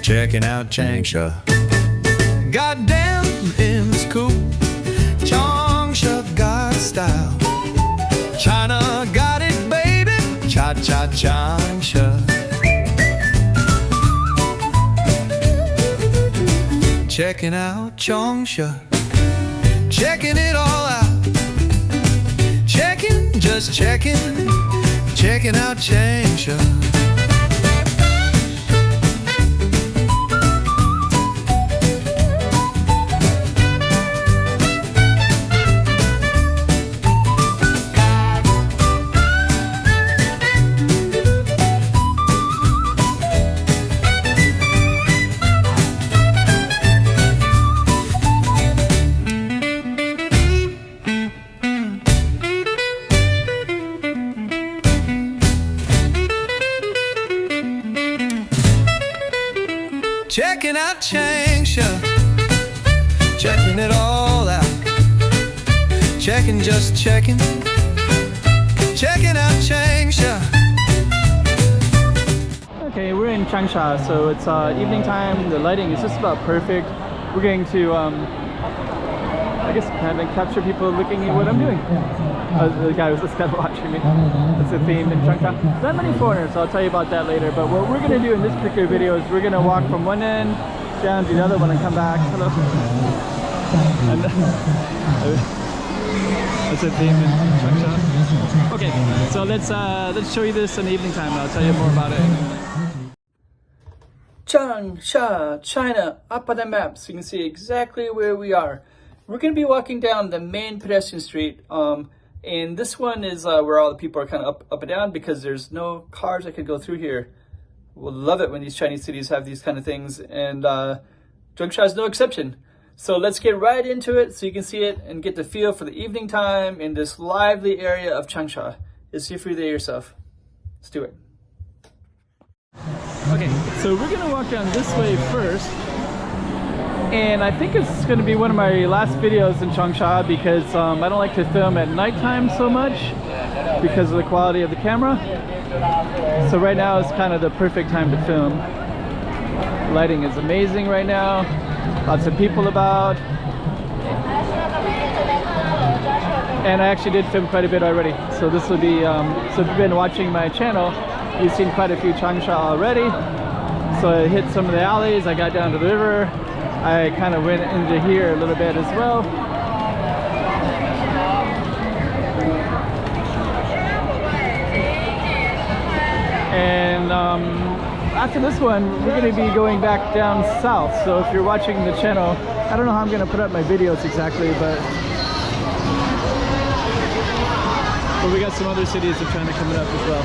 checking out Changsha. Goddamn, it's cool. Changsha got style. China got it, baby. Cha-cha Changsha. Checking out Changsha. Checking it all out. Checking, just checking. Checking out Changsha. Checking out Changsha, checking it all out. Checking, just checking. Checking out Changsha. Okay, we're in Changsha, so it's evening time. The lighting is just about perfect. We're going to, I guess, kind of capture people looking at what I'm doing. The guy was just kind of watching me. That's the theme in Changsha. Not many foreigners, so I'll tell you about that later. But what we're going to do in this particular video is we're going to walk from one end down to the other one and come back. Hello. And, that's the theme in Changsha. Okay, so let's show you this in the evening time. I'll tell you more about it. Changsha, China, up on the map, so you can see exactly where we are. We're going to be walking down the main pedestrian street. And this one is where all the people are kind of up and down because there's no cars that could go through here. We'll love it when these Chinese cities have these kind of things, and Changsha is no exception. So let's get right into it so you can see it and get the feel for the evening time in this lively area of Changsha. You'll see for yourself. Let's do it. Okay, so we're gonna walk down this way first. And I think it's going to be one of my last videos in Changsha because I don't like to film at nighttime so much because of the quality of the camera. So right now is kind of the perfect time to film. Lighting is amazing right now. Lots of people about. And I actually did film quite a bit already. So this will be, so if you've been watching my channel, you've seen quite a few Changsha already. So I hit some of the alleys, I got down to the river. I kind of went into here a little bit as well. And after this one, we're going to be going back down south. So if you're watching the channel, I don't know how I'm going to put up my videos exactly, but we got some other cities of China coming up as well.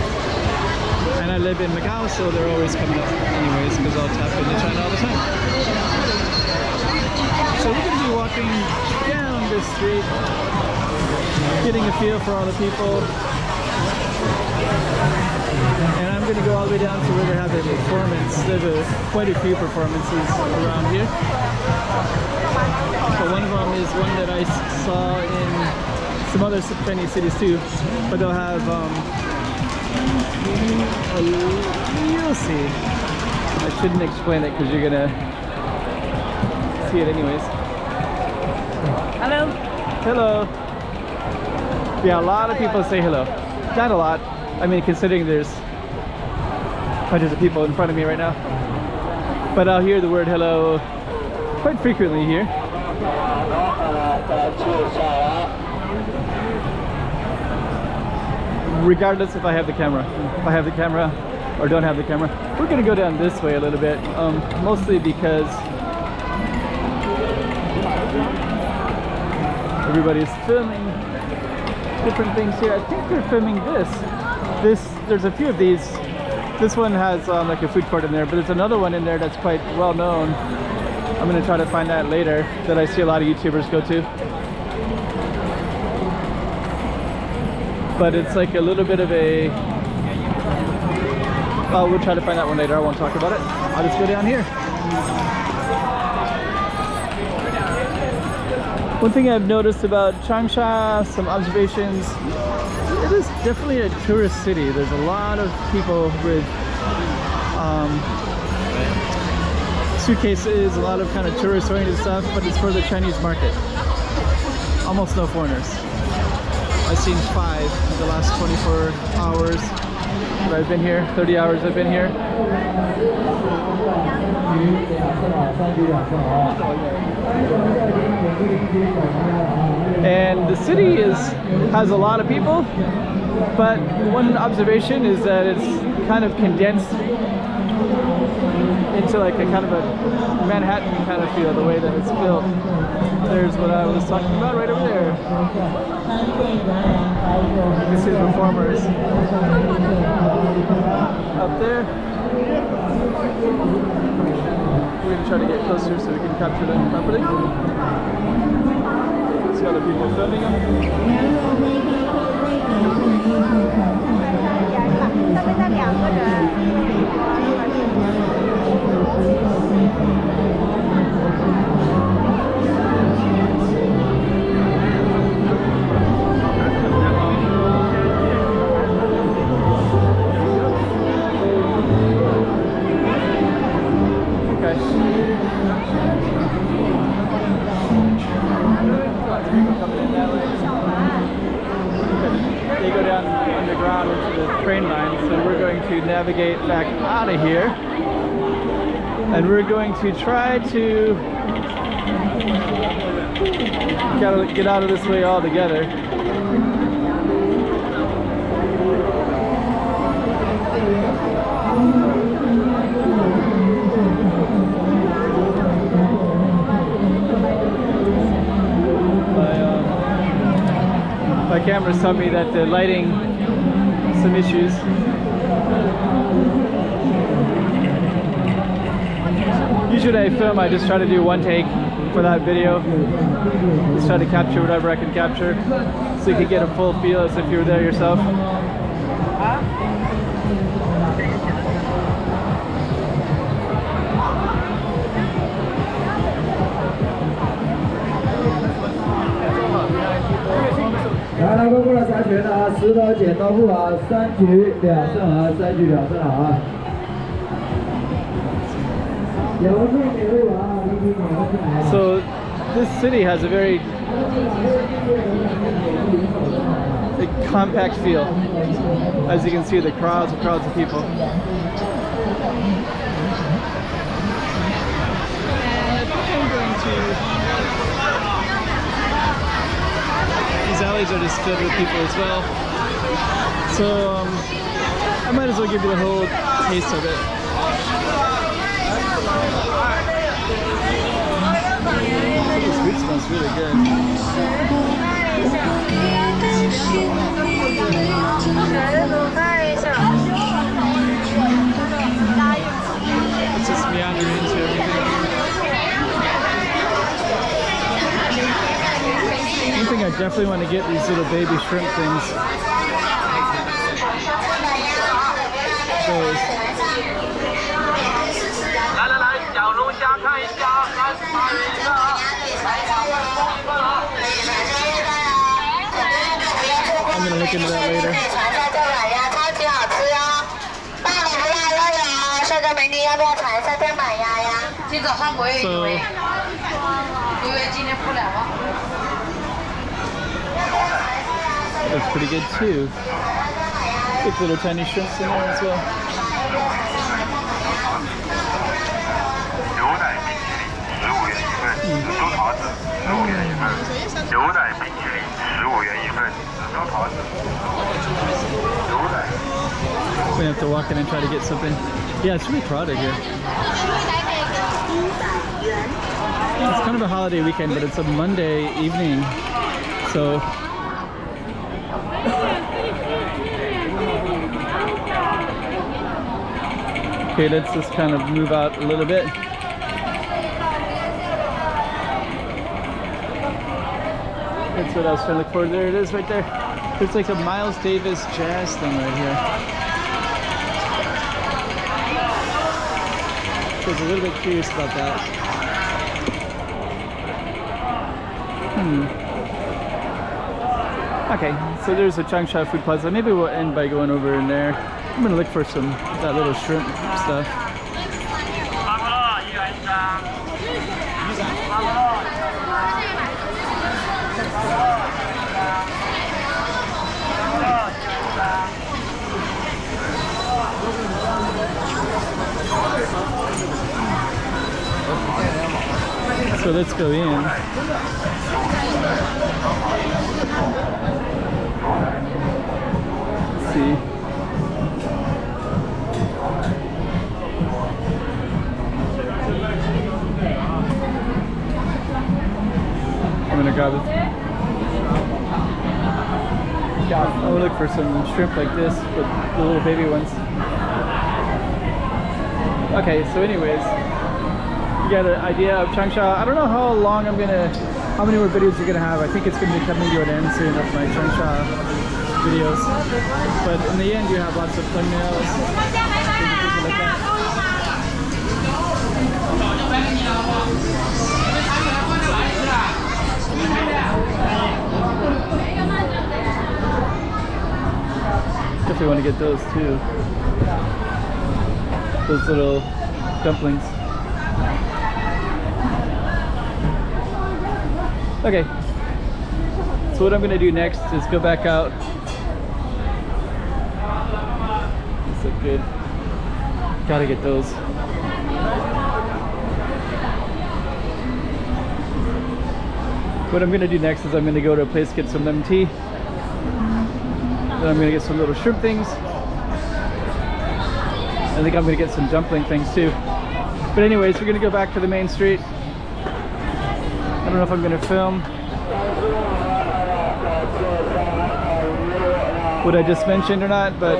And I live in Macau, so they're always coming up anyways because I'll tap into China all the time. So we're going to be walking down this street, getting a feel for all the people. And I'm going to go all the way down to where they're having a performance. There's quite a few performances around here. But one of them is one that I saw in some other Chinese cities too. But they'll have, you'll see. I shouldn't explain it because you're going to see it anyways. Hello. Hello. Yeah, a lot of people say hello. Not a lot. I mean, considering there's hundreds of people in front of me right now. But I'll hear the word hello quite frequently here. Regardless if I have the camera. If I have the camera or don't have the camera. We're going to go down this way a little bit. Mostly because everybody's filming different things here. I think they're filming this. There's a few of these. This one has like a food court in there, but there's another one in there that's quite well known. I'm going to try to find that later, that I see a lot of YouTubers go to. But it's like a little bit of a... Oh, we'll try to find that one later. I won't talk about it. I'll just go down here. One thing I've noticed about Changsha, some observations, it is definitely a tourist city. There's a lot of people with suitcases, a lot of kind of tourist-oriented stuff, but it's for the Chinese market. Almost no foreigners. I've seen 5 in the last 24 hours that I've been here, 30 hours I've been here. And the city has a lot of people, but one observation is that it's kind of condensed into like a kind of a Manhattan kind of feel, the way that it's built. There's what I was talking about right over there. You can see the performers up there. We're going to try to get closer so we can capture them properly. See other people filming them. They go down underground into the train line, so we're going to navigate back out of here, and we're going to try to get out of this way altogether. My camera's telling me that the lighting, some issues. Usually I film, I just try to do one take for that video. Just try to capture whatever I can capture, so you can get a full feel as if you were there yourself.来，来，过来猜拳的啊，石头剪刀布啊，3局2胜啊，3局2胜好啊。So this city has a very compact feel. As you can see, the crowds and crowds of people. These alleys are just filled with people as well. So I might as well give you the whole taste of it. This food smells really good. Let's just meander into everything. One thing I definitely want to get these little baby shrimp things. Those. I'm gonna look into that later. So, that's pretty good too. Good little tiny shrimps in there as well. We have to walk in and try to get something. Yeah, it's really crowded here. It's kind of a holiday weekend, but it's a Monday evening, so okay, let's just kind of move out a little bit. That's what I was trying to look for. There it is right there. There's like a Miles Davis jazz thing right here. So I was a little bit curious about that. Okay, so there's a Changsha food plaza. Maybe we'll end by going over in there. I'm gonna look for that little shrimp stuff. So let's go in. Let's see. I'm gonna grab it. I would look for some shrimp like this, but the little baby ones. Okay, so anyways, you got an idea of Changsha. I don't know how long how many more videos you're gonna have. I think it's gonna be coming to an end soon of my Changsha videos. But in the end, you have lots of thumbnails. Like that. Definitely want to get those too. Those little dumplings. Okay, so what I'm gonna do next is go back out. These look good. Gotta get those. What I'm gonna do next is I'm gonna go to a place, get some lemon tea. Then I'm gonna get some little shrimp things. I think I'm gonna get some dumpling things too. But anyways, we're gonna go back to the main street. I don't know if I'm gonna film what I just mentioned or not, but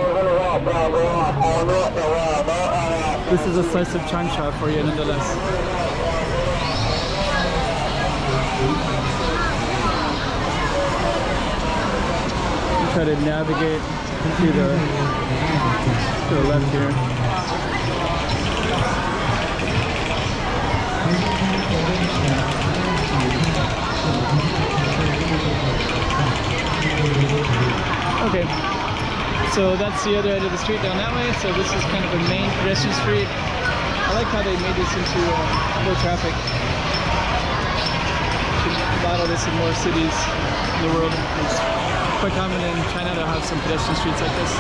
this is a slice of Changsha for you nonetheless. Try to navigate to the left here. Okay, so that's the other end of the street down that way. So this is kind of a main pedestrian street. I like how they made this into low traffic. Should model this in more cities in the world. It's quite common in China to have some pedestrian streets like this.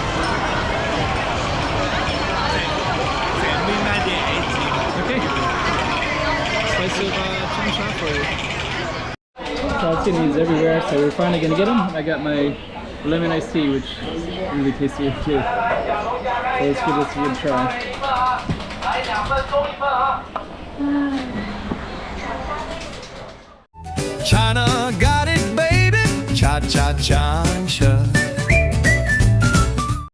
Okay, slice of Changsha for you. So I was getting these everywhere, so we're finally gonna get them. I got my lemon iced tea, which is really tasty too. So let's give this a good try. China got it, baby. Cha cha Changsha.